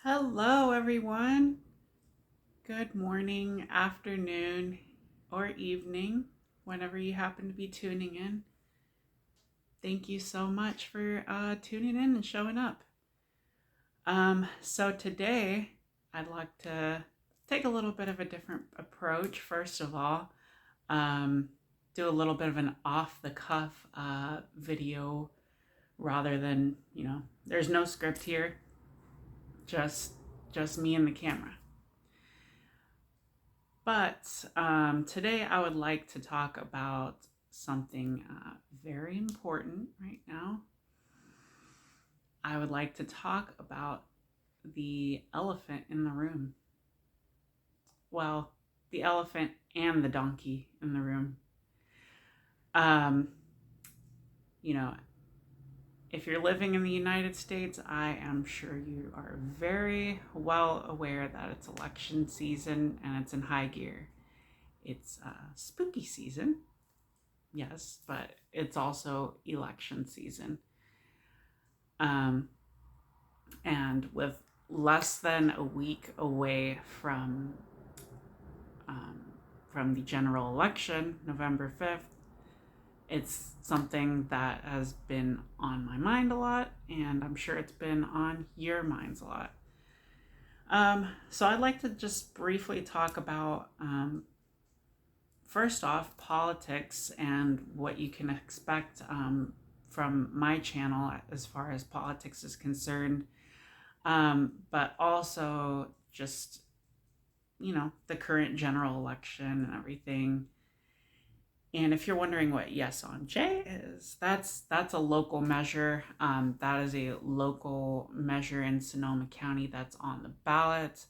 Hello, everyone. Good morning, afternoon, or evening, whenever you happen to be tuning in. Thank you so much for tuning in and showing up. So today, I'd like to take a little bit of a different approach. First of all, um, do a little bit of an off-the-cuff video rather than there's no script here, just me and the camera. But today I would like to talk about something very important right now. I would like to talk about the elephant in the room. Well, the elephant and the donkey in the room. Um, you know, if you're living in the United States, I am sure you are very well aware that it's election season and it's in high gear. It's spooky season. Yes, but it's also election season. And with less than a week away from the general election, November 5th, it's something that has been on my mind a lot, and I'm sure it's been on your minds a lot. So I'd like to just briefly talk about first off, politics and what you can expect from my channel as far as politics is concerned, but also just, the current general election and everything. And if you're wondering what Yes on J is, that's a local measure. That is a local measure in Sonoma County that's on the ballot.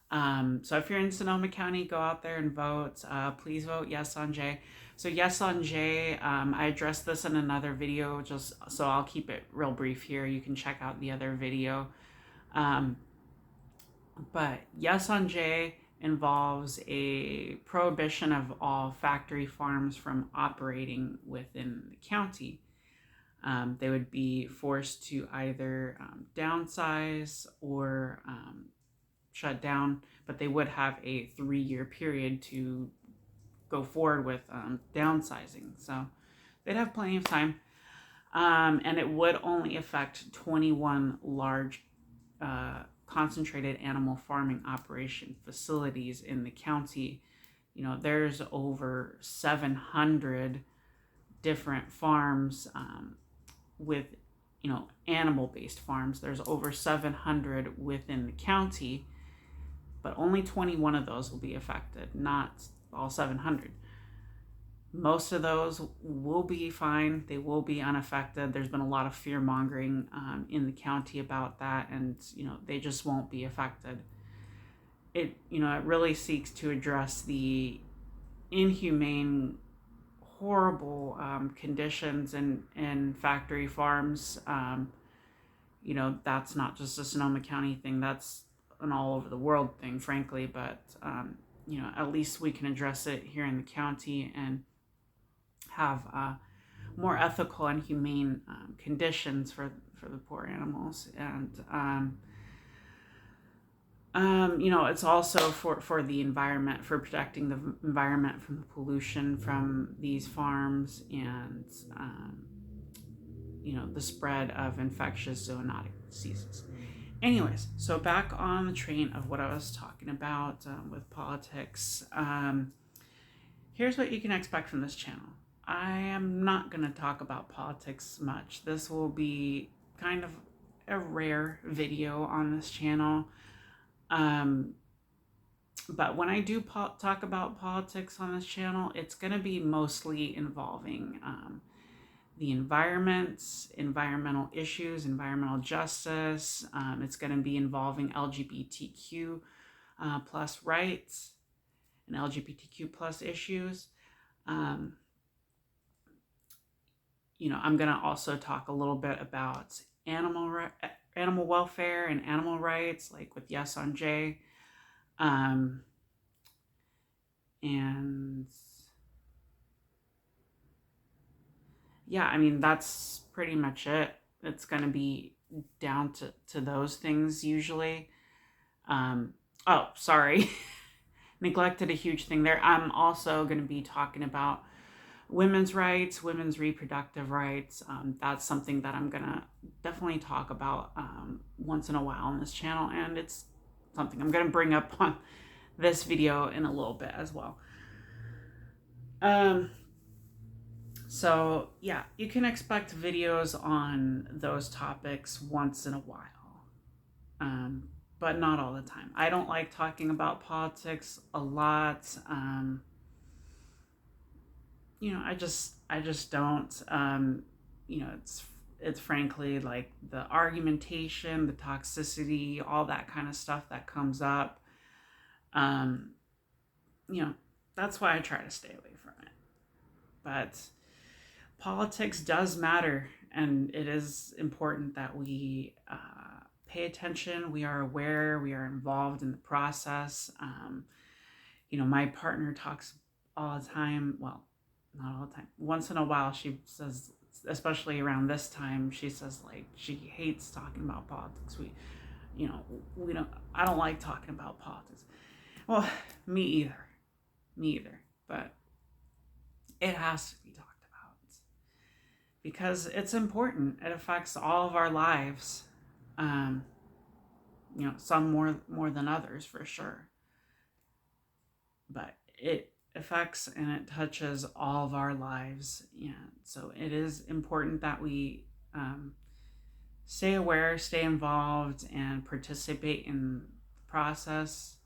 So if you're in Sonoma County, go out there and vote. Please vote Yes on J. So Yes on J, I addressed this in another video, just so I'll keep it real brief here. You can check out the other video. But Yes on J involves a prohibition of all factory farms from operating within the county. They would be forced to either downsize or shut down, but they would have a 3-year period to go forward with downsizing. So they'd have plenty of time. And it would only affect 21 large concentrated animal farming operation facilities in the county. There's over 700 different farms with, animal-based farms. There's over 700 within the county, but only 21 of those will be affected, not all 700. Most of those will be fine. They will be unaffected. There's been a lot of fear mongering in the county about that, and they just won't be affected. It really seeks to address the inhumane, horrible conditions in factory farms. That's not just a Sonoma County thing. That's an all over the world thing, frankly. But at least we can address it here in the county and have more ethical and humane conditions for the poor animals. And it's also for the environment, for protecting the environment from the pollution from these farms and the spread of infectious zoonotic diseases. Anyways, so back on the train of what I was talking about with politics. Here's what you can expect from this channel. I am not going to talk about politics much. This will be kind of a rare video on this channel. But when I do talk about politics on this channel, it's going to be mostly involving the environment, environmental issues, environmental justice. It's going to be involving LGBTQ plus rights and LGBTQ plus issues. I'm going to also talk a little bit about animal welfare and animal rights, like with Yes on J. And yeah, that's pretty much it. It's going to be down to those things usually. Oh, sorry. Neglected a huge thing there. I'm also going to be talking about women's rights, women's reproductive rights. That's something that I'm going to definitely talk about once in a while on this channel. And it's something I'm going to bring up on this video in a little bit as well. So yeah, you can expect videos on those topics once in a while. But not all the time. I don't like talking about politics a lot. I just don't. It's frankly like the argumentation, the toxicity, all that kind of stuff that comes up. That's why I try to stay away from it. But politics does matter, and it is important that we pay attention. We are aware, we are involved in the process. My partner talks all the time. Well, not all the time. Once in a while, she says, especially around this time, she says like she hates talking about politics. I don't like talking about politics. Well, me either. But it has to be talked about because it's important. It affects all of our lives. Some more than others for sure. But it affects and it touches all of our lives. Yeah. So it is important that we stay aware, stay involved, and participate in the process.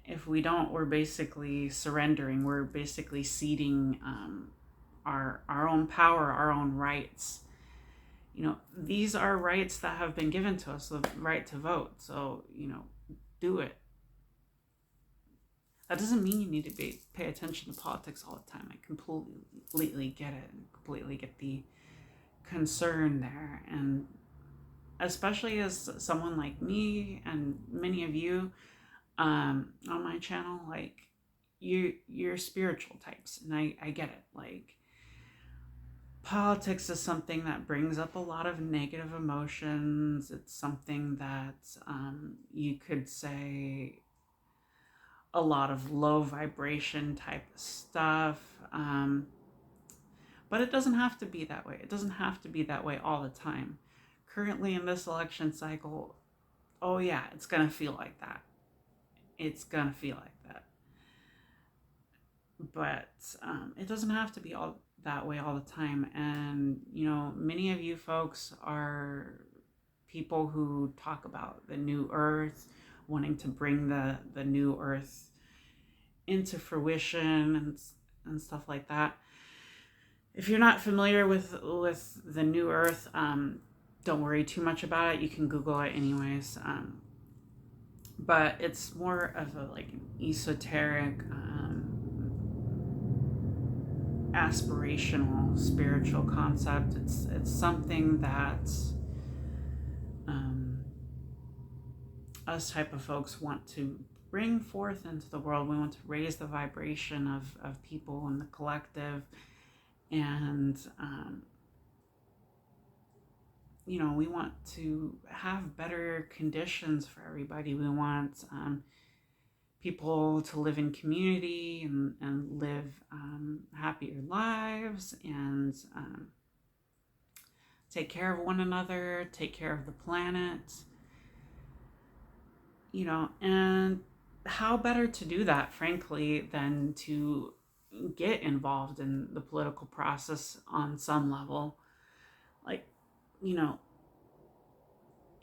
If we don't, we're basically surrendering. We're basically ceding our own power, our own rights. These are rights that have been given to us, the right to vote. So, do it. That doesn't mean you need to pay attention to politics all the time. I completely get it and completely get the concern there. And especially as someone like me and many of you on my channel, like you're spiritual types, and I get it. Like, politics is something that brings up a lot of negative emotions. It's something that you could say a lot of low vibration type of stuff. But it doesn't have to be that way. It doesn't have to be that way all the time. Currently in this election cycle, oh yeah, it's going to feel like that. It's going to feel like that. But it doesn't have to be all that way all the time. And, many of you folks are people who talk about the new earth, wanting to bring the new earth into fruition and stuff like that. If you're not familiar with the new earth, don't worry too much about it. You can Google it anyways. But it's more of an esoteric, aspirational, spiritual concept. It's something that us type of folks want to bring forth into the world. We want to raise the vibration of people in the collective, and we want to have better conditions for everybody. We want people to live in community and live happier lives, and take care of one another, take care of the planet. And how better to do that, frankly, than to get involved in the political process on some level.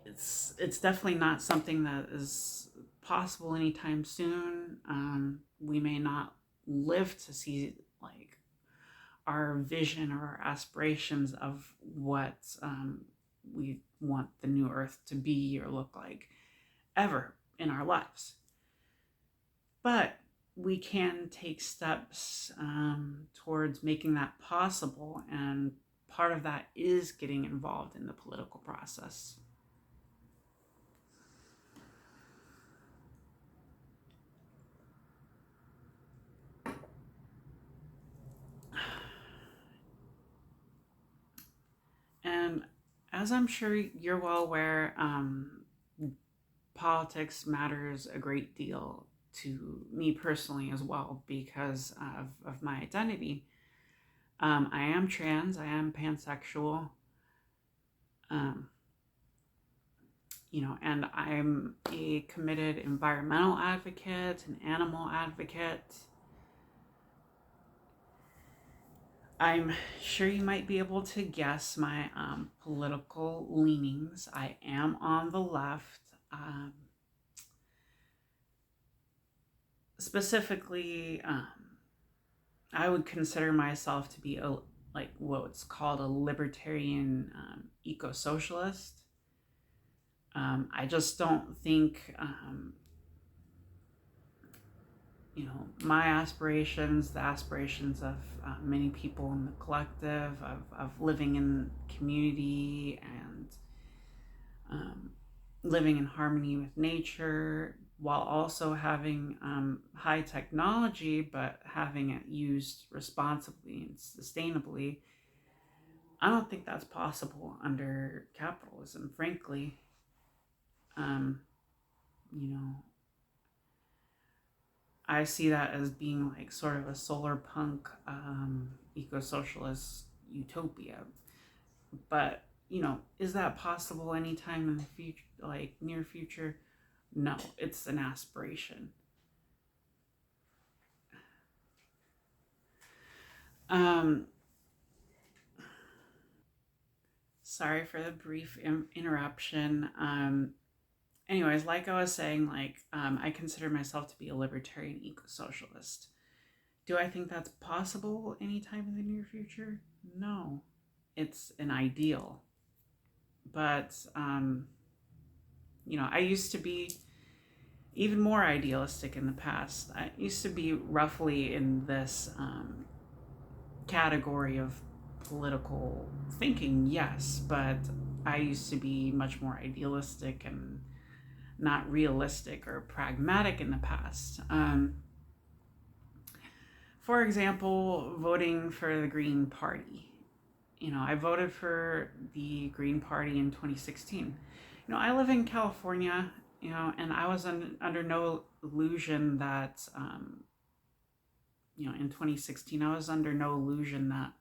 It's definitely not something that is possible anytime soon. We may not live to see our vision or our aspirations of what we want the new earth to be or look like ever in our lives. But we can take steps towards making that possible, and part of that is getting involved in the political process. And as I'm sure you're well aware, politics matters a great deal to me personally as well because of my identity. I am trans, I am pansexual, um, and I'm a committed environmental advocate, an animal advocate. I'm sure you might be able to guess my political leanings. I am on the left. Specifically, I would consider myself to be like what's called a libertarian eco-socialist. I just don't think, my aspirations, the aspirations of many people in the collective, of living in community and living in harmony with nature while also having high technology, but having it used responsibly and sustainably. I don't think that's possible under capitalism, frankly. Um, you know, I see that as being like sort of a solar punk eco socialist utopia. But, is that possible anytime in the future, like near future? No, it's an aspiration. Um, Sorry for the brief interruption. Anyways, like I was saying, I consider myself to be a libertarian eco-socialist. Do I think that's possible anytime in the near future? No, it's an ideal. But, I used to be even more idealistic in the past. I used to be roughly in this category of political thinking, yes, but I used to be much more idealistic and not realistic or pragmatic in the past. For example, voting for the Green Party. I voted for the Green Party in 2016. I live in California, and I was under no illusion that, in 2016, I was under no illusion that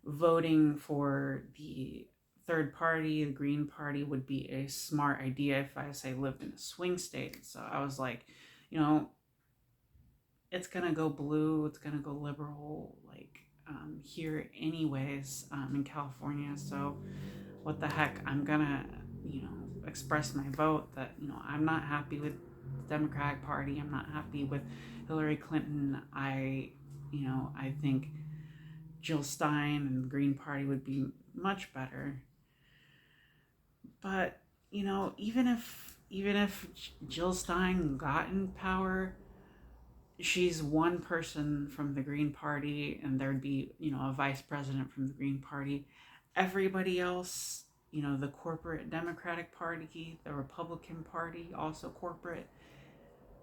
voting for the third party, the Green Party, would be a smart idea if I, say, lived in a swing state. So I was like, it's going to go blue, it's going to go liberal, here anyways, in California. So what the heck, I'm going to, express my vote that, I'm not happy with the Democratic Party. I'm not happy with Hillary Clinton. I think Jill Stein and the Green Party would be much better. But, even if Jill Stein got in power, she's one person from the Green Party, and there'd be, a vice president from the Green Party. Everybody else, the corporate Democratic Party, the Republican Party, also corporate,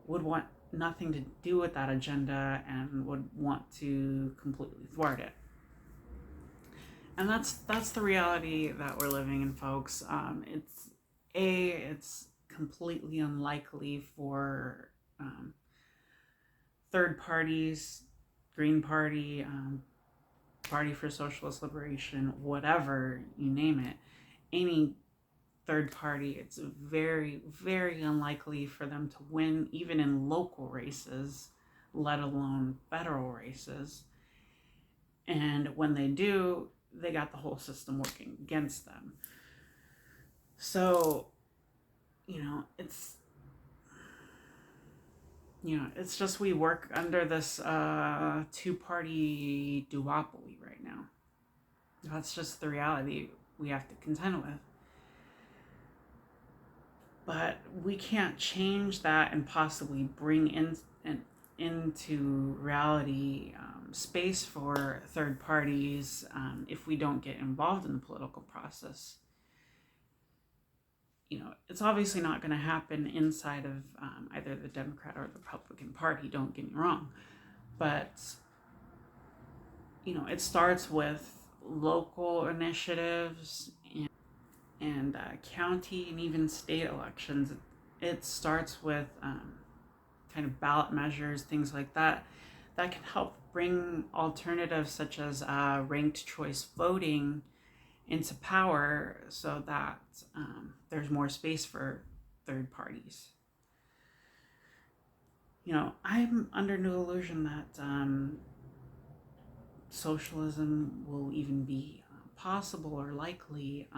would want nothing to do with that agenda and would want to completely thwart it. And that's the reality that we're living in, folks. It's completely unlikely for third parties, Green Party, Party for Socialist Liberation, whatever you name it, any third party, it's very, very unlikely for them to win, even in local races, let alone federal races. And when they do, they got the whole system working against them. So, it's just we work under this two-party duopoly right now. That's just the reality we have to contend with. But we can't change that and possibly bring into reality space for third parties if we don't get involved in the political process. It's obviously not going to happen inside of either the Democrat or the Republican Party, don't get me wrong. But, it starts with local initiatives and county and even state elections. It starts with kind of ballot measures, things like that, that can help bring alternatives such as ranked choice voting into power so that there's more space for third parties. I'm under no illusion that socialism will even be possible or likely,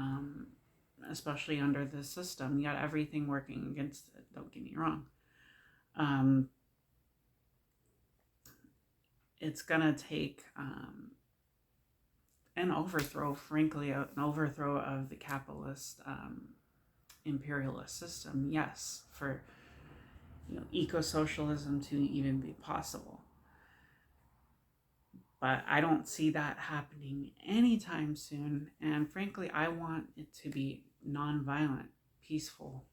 especially under this system. You got everything working against it, don't get me wrong. It's gonna take an overthrow, frankly, an overthrow of the capitalist imperialist system, yes, for eco-socialism to even be possible. But I don't see that happening anytime soon, and frankly, I want it to be nonviolent, peaceful.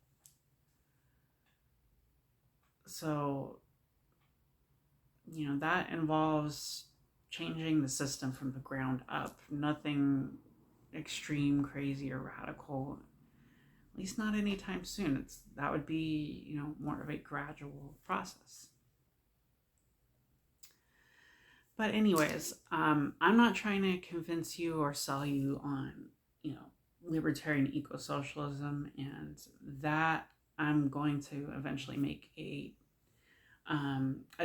So, that involves changing the system from the ground up. Nothing extreme, crazy, or radical, at least not anytime soon. That would be, more of a gradual process. But anyways, I'm not trying to convince you or sell you on, libertarian eco-socialism, and that I'm going to eventually make a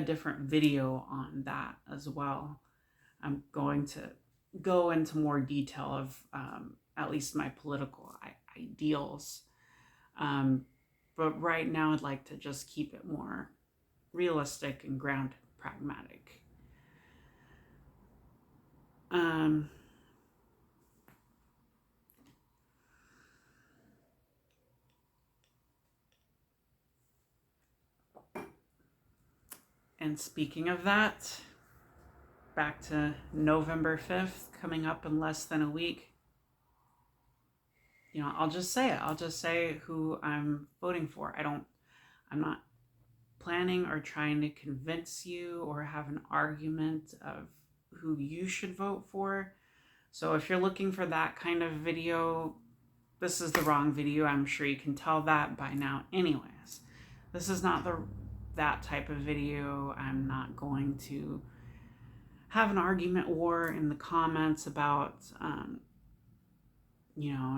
different video on that as well. I'm going to go into more detail of at least my political ideals. But right now I'd like to just keep it more realistic and grounded, pragmatic. And speaking of that, back to November 5th, coming up in less than a week. I'll just say it. I'll just say who I'm voting for. I'm not planning or trying to convince you or have an argument of who you should vote for. So if you're looking for that kind of video, this is the wrong video. I'm sure you can tell that by now. Anyways, this is not that type of video. I'm not going to have an argument war in the comments about,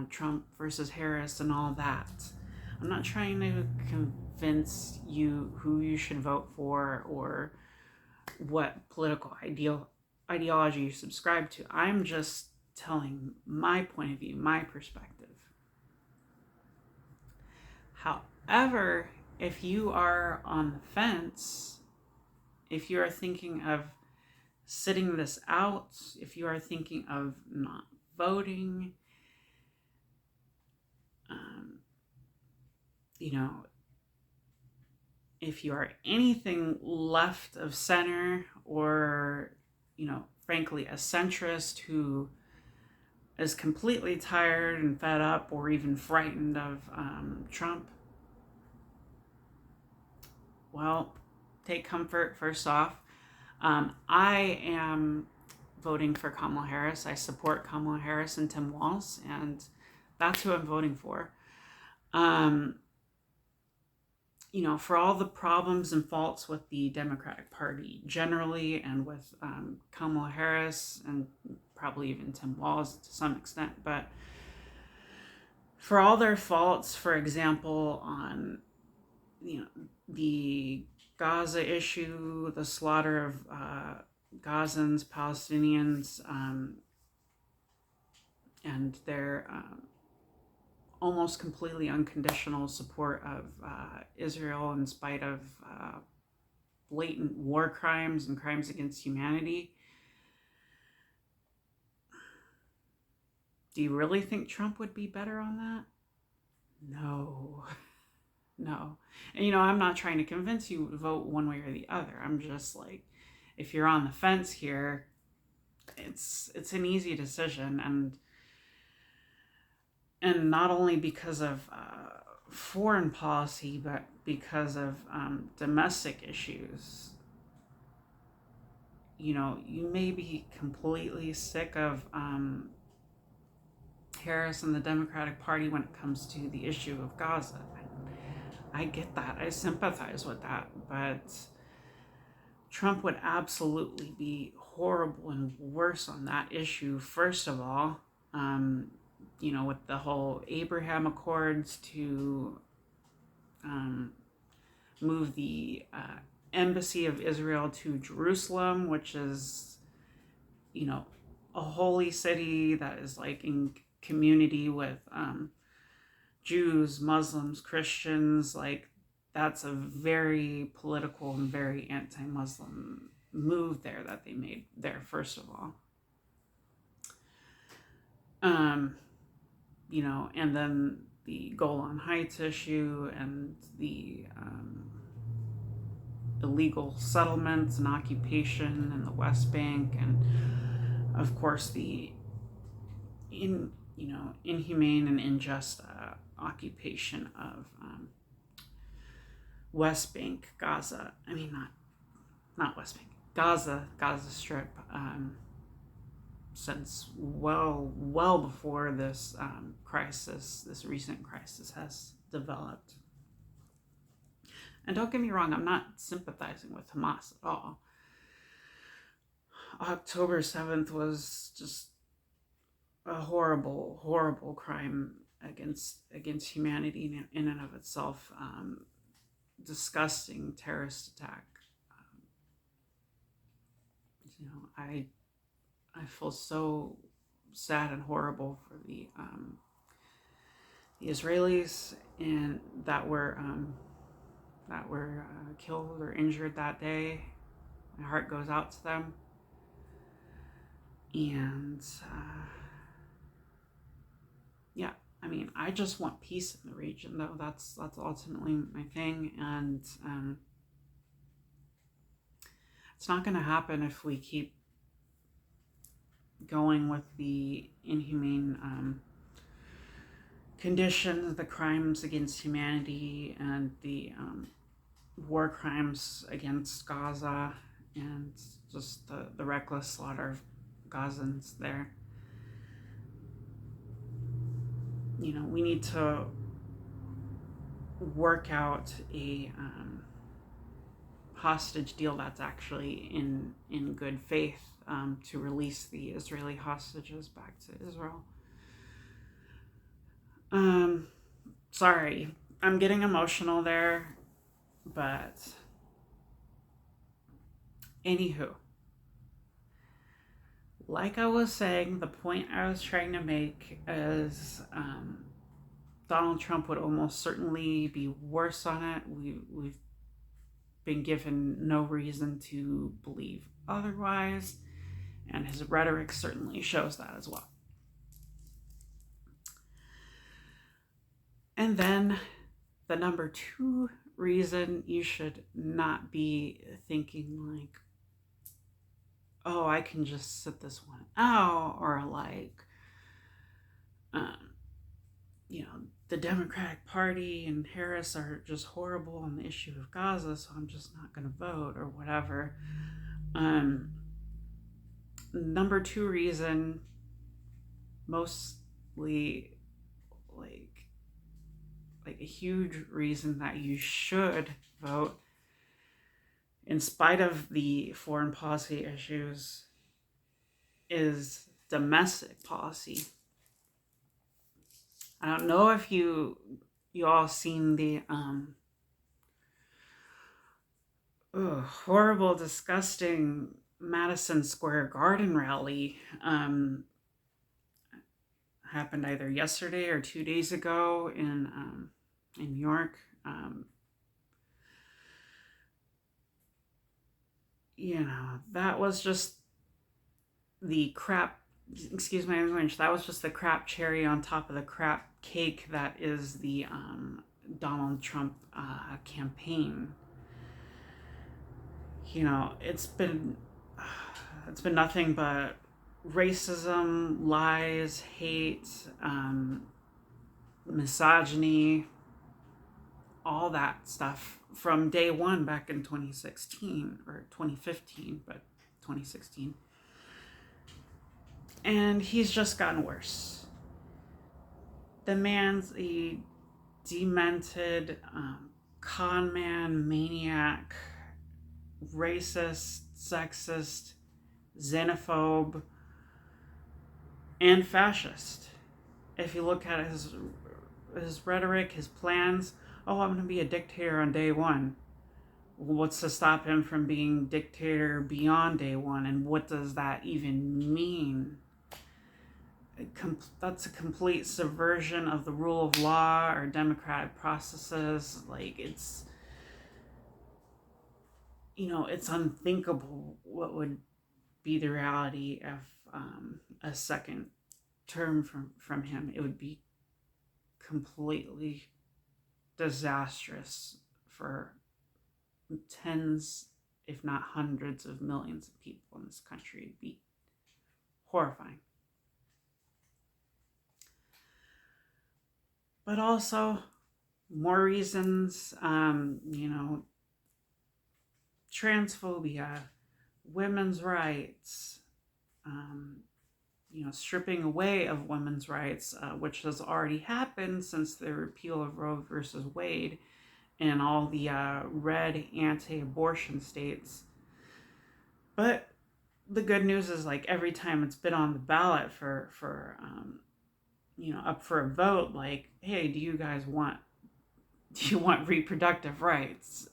Trump versus Harris and all that. I'm not trying to convince you who you should vote for or what political ideology you subscribe to. I'm just telling my point of view, my perspective. However, if you are on the fence, if you are thinking of sitting this out, if you are thinking of not voting, if you are anything left of center or, frankly, a centrist who is completely tired and fed up or even frightened of Trump, well, take comfort first off. I am voting for Kamala Harris. I support Kamala Harris and Tim Walz, and that's who I'm voting for. For all the problems and faults with the Democratic Party generally, and with Kamala Harris, and probably even Tim Walz to some extent, but for all their faults, for example, on the Gaza issue, the slaughter of Gazans, Palestinians, and their almost completely unconditional support of Israel in spite of blatant war crimes and crimes against humanity. Do you really think Trump would be better on that? No. And I'm not trying to convince you to vote one way or the other. I'm just like, if you're on the fence here, it's an easy decision, and not only because of foreign policy, but because of domestic issues. you may be completely sick of Harris and the Democratic Party when it comes to the issue of Gaza. I get that. I sympathize with that. But Trump would absolutely be horrible and worse on that issue, first of all. With the whole Abraham Accords to move the embassy of Israel to Jerusalem, which is, a holy city that is like in community with Jews, Muslims, Christians. Like, that's a very political and very anti-Muslim move there that they made there, first of all. And then the Golan Heights issue and the illegal settlements and occupation in the West Bank, and of course the inhumane and unjust occupation of West Bank, Gaza. I mean, not West Bank, Gaza Strip. Since well before this this recent crisis has developed. And don't get me wrong, I'm not sympathizing with Hamas at all. October 7th was just a horrible, horrible crime against humanity in and of itself. Disgusting terrorist attack. I feel so sad and horrible for the Israelis and that were killed or injured that day. My heart goes out to them. And I mean, I just want peace in the region, though. That's ultimately my thing, and it's not going to happen if we keep going with the inhumane conditions, the crimes against humanity, and the war crimes against Gaza, and just the reckless slaughter of Gazans there. We need to work out a hostage deal that's actually in good faith, to release the Israeli hostages back to Israel. Sorry, I'm getting emotional there, but anywho, like I was saying, the point I was trying to make is Donald Trump would almost certainly be worse on it. We've been given no reason to believe otherwise, and his rhetoric certainly shows that as well. And then the number 2 reason you should not be thinking like, oh, I can just sit this one out, or like, the Democratic Party and Harris are just horrible on the issue of Gaza, so I'm just not going to vote or whatever. Number 2 reason, mostly like a huge reason that you should vote, in spite of the foreign policy issues, is domestic policy. I don't know if you all seen the horrible, disgusting Madison Square Garden rally. Happened either yesterday or 2 days ago in New York. That was just the crap. Excuse my language. That was just the crap cherry on top of the crap cake that is the Donald Trump campaign. It's been nothing but racism, lies, hate, misogyny, all that stuff from day one back in 2016 or 2015. But 2016. And he's just gotten worse. The man's a demented con man, maniac, racist, sexist, xenophobe, and fascist. If you look at his rhetoric, his plans, oh, I'm going to be a dictator on day one. What's to stop him from being dictator beyond day one? And what does that even mean? That's a complete subversion of the rule of law or democratic processes. Like, it's, it's unthinkable what would be the reality of a second term from him. It would be completely disastrous for tens, if not hundreds of millions of people in this country. It'd be horrifying. But also, more reasons, transphobia, women's rights, stripping away of women's rights, which has already happened since the repeal of Roe versus Wade in all the red anti-abortion states. But the good news is, like, every time it's been on the ballot for up for a vote, like, hey, do you want reproductive rights?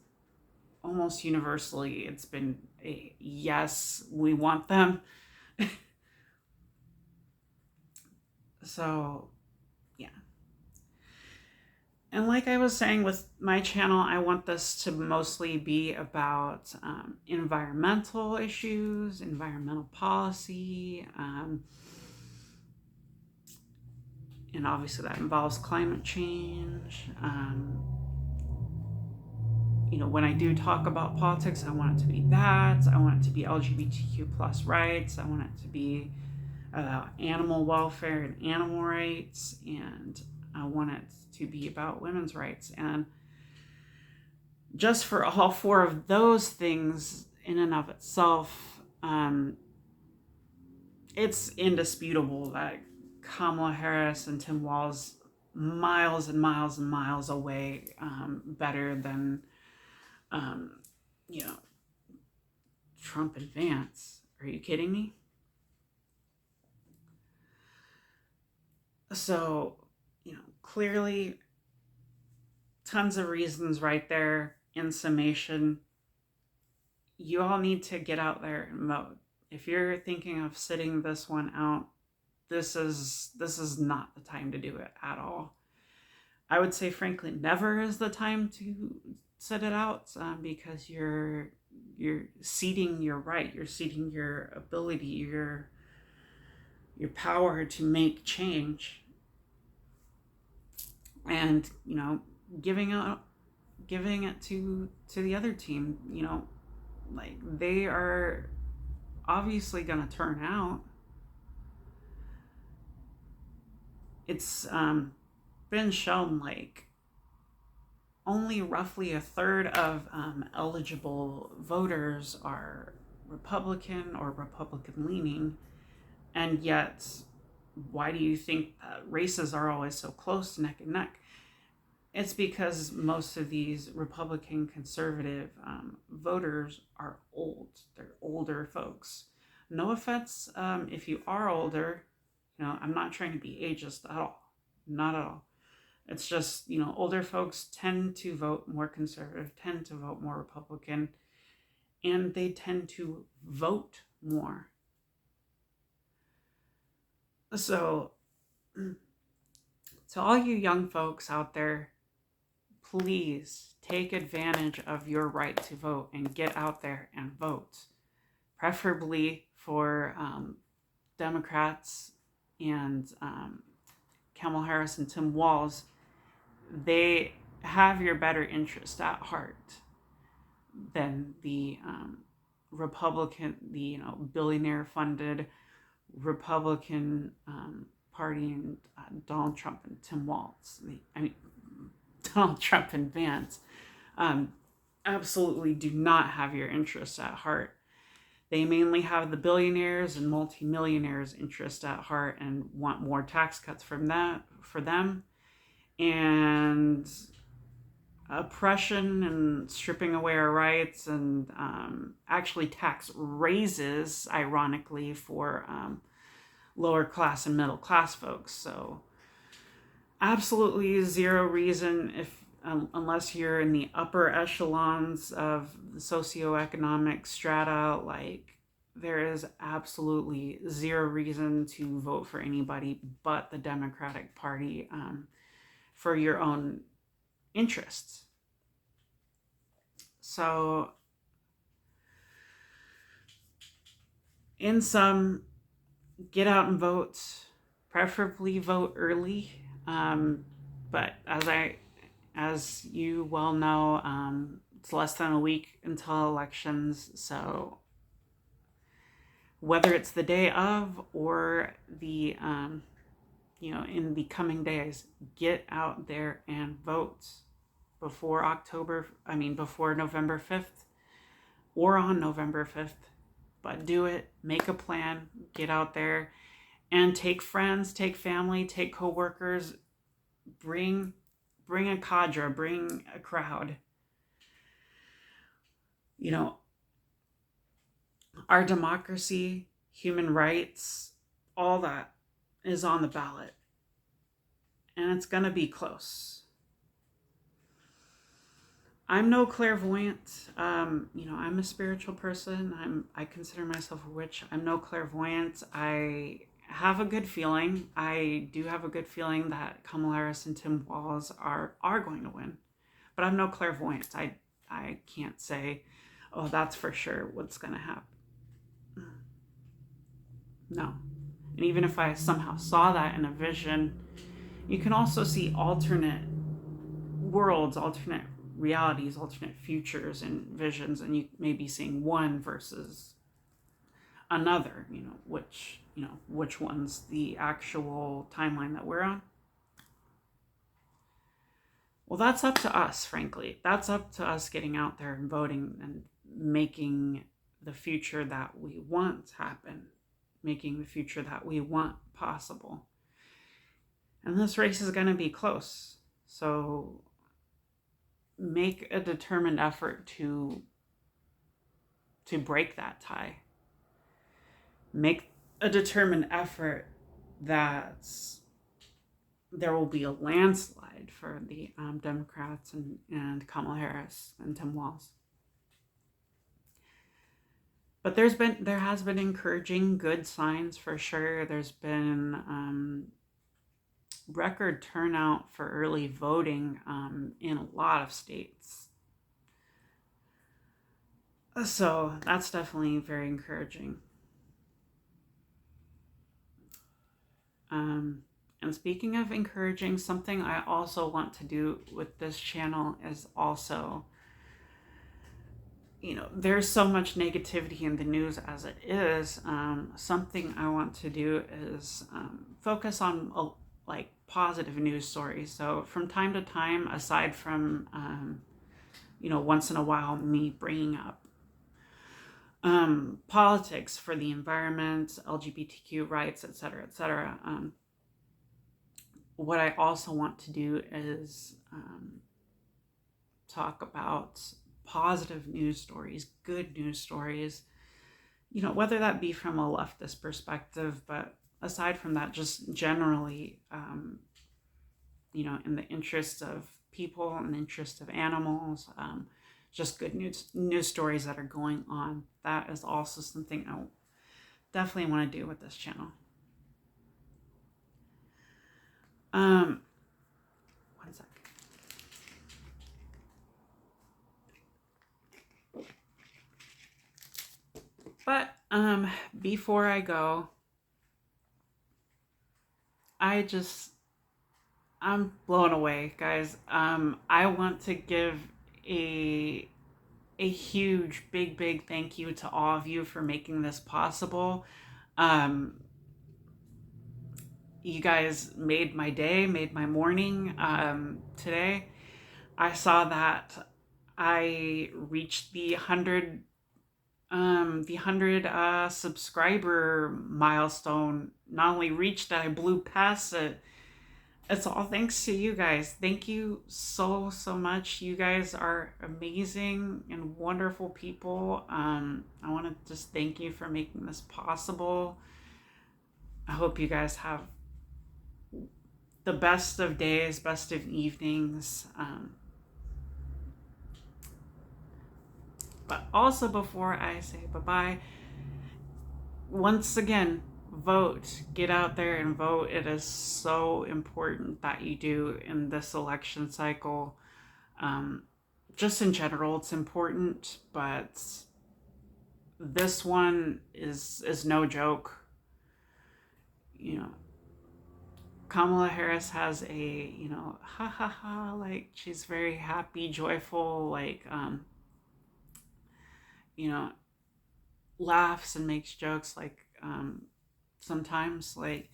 Almost universally, it's been a yes, we want them. So, yeah. And like I was saying with my channel, I want this to mostly be about environmental issues, environmental policy, and obviously that involves climate change. When I do talk about politics, I want it to be that. I want it to be LGBTQ plus rights. I want it to be animal welfare and animal rights. And I want it to be about women's rights. And just for all four of those things in and of itself, it's indisputable that Kamala Harris and Tim Walz miles and miles and miles away better than Trump and Vance. Are you kidding me? So, clearly tons of reasons right there. In summation, you all need to get out there and vote. If you're thinking of sitting this one out, this is not the time to do it at all. I would say, frankly, never is the time to sit it out, because you're ceding your right, you're ceding your ability, your power to make change, and giving it to the other team. Like, they are obviously going to turn out. It's been shown, like, only roughly a third of eligible voters are Republican or Republican leaning. And yet, why do you think races are always so close, neck and neck? It's because most of these Republican conservative voters are old. They're older folks. No offense if you are older. I'm not trying to be ageist at all. Not at all. It's just, older folks tend to vote more conservative, tend to vote more Republican, and they tend to vote more. So, to all you young folks out there, please take advantage of your right to vote and get out there and vote. Preferably for Democrats and Kamala Harris and Tim Walz. They have your better interest at heart than the Republican, the billionaire-funded Republican Party and Donald Trump and Tim Walz. Donald Trump and Vance absolutely do not have your interests at heart. They mainly have the billionaires and multimillionaires' interest at heart and want more tax cuts from that for them. And oppression and stripping away our rights, and actually tax raises, ironically, for lower class and middle class folks. So absolutely zero reason, if unless you're in the upper echelons of the socioeconomic strata, like, there is absolutely zero reason to vote for anybody but the Democratic Party for your own interests. So, in sum, get out and vote, preferably vote early. But as you well know, it's less than a week until elections. So whether it's the day of or the, in the coming days, get out there and vote before November 5th or on November 5th. But do it, make a plan, get out there, and take friends, take family, take coworkers, bring a cadre, bring a crowd. Our democracy, human rights, all that is on the ballot. And it's going to be close. I'm no clairvoyant. I'm a spiritual person. I consider myself a witch. I'm no clairvoyant. I have a good feeling. I do have a good feeling that Kamala Harris and Tim Walz are going to win. But I'm no clairvoyant. I can't say, oh, that's for sure what's going to happen. No. And even if I somehow saw that in a vision, you can also see alternate worlds, alternate realities, alternate futures and visions, and you may be seeing one versus another, which one's the actual timeline that we're on. Well, that's up to us, frankly. That's up to us getting out there and voting and making the future that we want happen, making the future that we want possible. And this race is going to be close. So make a determined effort to break that tie. Make a determined effort that there will be a landslide for the Democrats and Kamala Harris and Tim Walz. But there has been encouraging, good signs for sure. There's been record turnout for early voting in a lot of states. So that's definitely very encouraging. And speaking of encouraging, something I also want to do with this channel is also, there's so much negativity in the news as it is. Something I want to do is focus on positive news stories. So from time to time, aside from, once in a while, me bringing up politics for the environment, LGBTQ rights, etc., what I also want to do is talk about positive news stories, good news stories, whether that be from a leftist perspective, but aside from that, just generally, in the interest of people, in the interest of animals, just good news stories that are going on. That is also something I definitely want to do with this channel. One sec. But before I go, I'm blown away, guys. I want to give a huge, big thank you to all of you for making this possible. You guys made my day, made my morning. Today, I saw that I reached the 100 the 100 subscriber milestone not only reached it, I blew past it. It's all thanks to you guys. Thank you so, so much. You guys are amazing and wonderful people. I want to just thank you for making this possible. I hope you guys have the best of days, best of evenings. But also, before I say bye-bye, once again, vote. Get out there and vote. It is so important that you do in this election cycle. Just in general, it's important, but this one is no joke. You know, Kamala Harris has a, ha ha ha, like she's very happy, joyful, like, laughs and makes jokes, like, sometimes, like,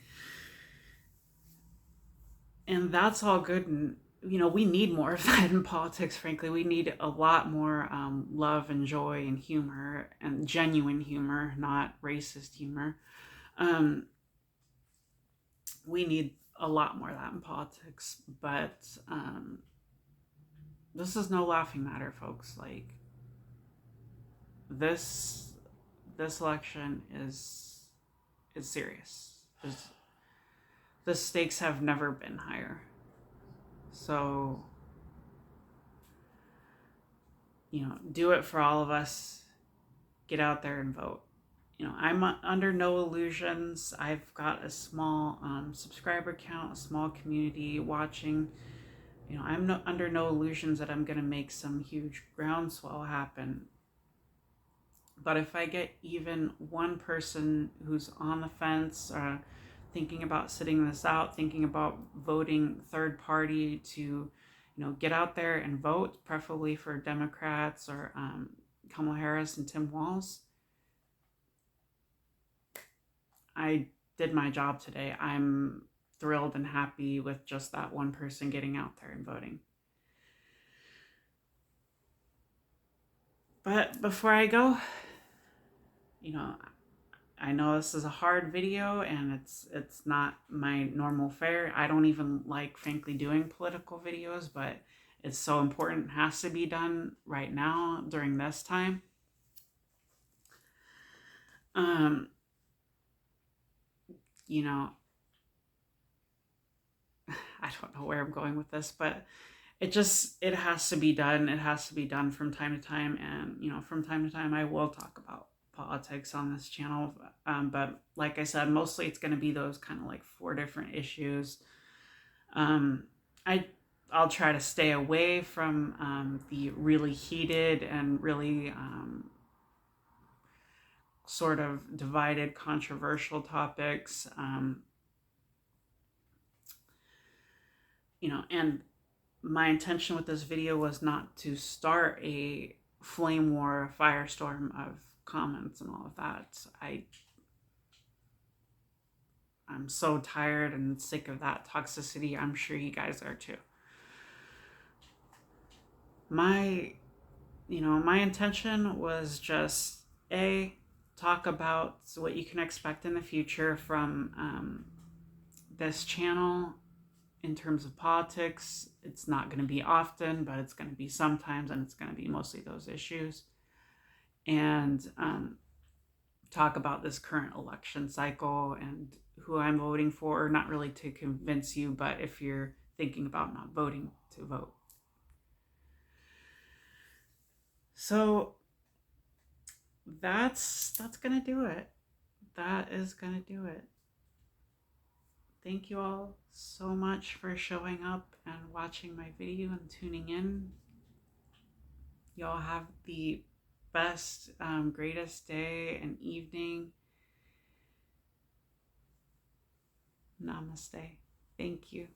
and that's all good. And, we need more of that in politics, frankly. We need a lot more love and joy and humor and genuine humor, not racist humor. We need a lot more of that in politics, but this is no laughing matter, folks. Like, this election is serious. The stakes have never been higher. So, do it for all of us. Get out there and vote. I'm under no illusions. I've got a small subscriber count, a small community watching. I'm under no illusions that I'm going to make some huge groundswell happen. But if I get even one person who's on the fence, thinking about sitting this out, thinking about voting third party to, get out there and vote, preferably for Democrats or Kamala Harris and Tim Walz, I did my job today. I'm thrilled and happy with just that one person getting out there and voting. But before I go, I know this is a hard video and it's not my normal fare. I don't even like, frankly, doing political videos, but it's so important. It has to be done right now during this time. I don't know where I'm going with this, but it has to be done. It has to be done from time to time. And, from time to time, I will talk about politics on this channel. But like I said, mostly it's going to be those kind of like 4 different issues. I'll try to stay away from the really heated and really sort of divided, controversial topics. And my intention with this video was not to start a flame war, a firestorm of comments and all of that. I'm so tired and sick of that toxicity. I'm sure you guys are too. My intention was just talk about what you can expect in the future from this channel in terms of politics. It's not going to be often, but it's going to be sometimes, and it's going to be mostly those issues. And talk about this current election cycle and who I'm voting for, not really to convince you, but if you're thinking about not voting, to vote. So that's gonna do it. That is gonna do it. Thank you all so much for showing up and watching my video and tuning in. Y'all have the best, greatest day and evening. Namaste. Thank you.